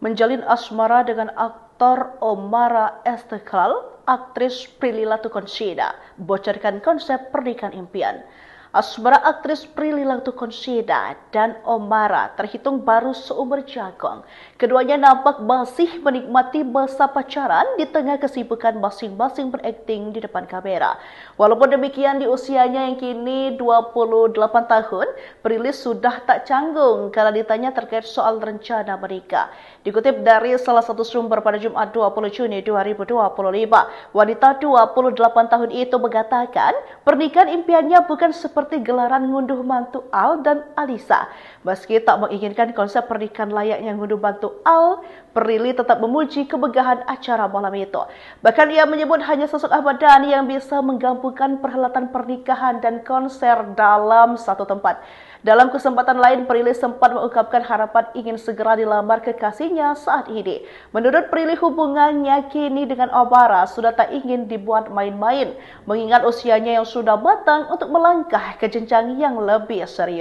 Menjalin asmara dengan aktor Omara Estekhal, aktris Prilly Latuconsina bocorkan konsep pernikahan impian. Asmara aktris Prilly Latuconsina dan Omara terhitung baru seumur jagung. Keduanya nampak masih menikmati masa pacaran di tengah kesibukan masing-masing berakting di depan kamera. Walaupun demikian, di usianya yang kini 28 tahun, Prilly sudah tak canggung kalau ditanya terkait soal rencana menikah. Dikutip dari salah satu sumber pada Jumat 20 Juni 2025, wanita 28 tahun itu mengatakan pernikahan impiannya bukan seperti gelaran ngunduh mantu Al dan Alisa. Meski tak menginginkan konsep pernikahan layaknya ngunduh mantu Al, Prilly tetap memuji kemegahan acara malam itu. Bahkan ia menyebut hanya sosok Ahmad Dhani yang bisa menggabungkan perhelatan pernikahan dan konser dalam satu tempat. Dalam kesempatan lain, Prilly sempat mengungkapkan harapan ingin segera dilamar kekasihnya saat ini. Menurut Prilly, hubungannya kini dengan Omara sudah tak ingin dibuat main-main, mengingat usianya yang sudah matang untuk melangkah ke jenjang yang lebih serius.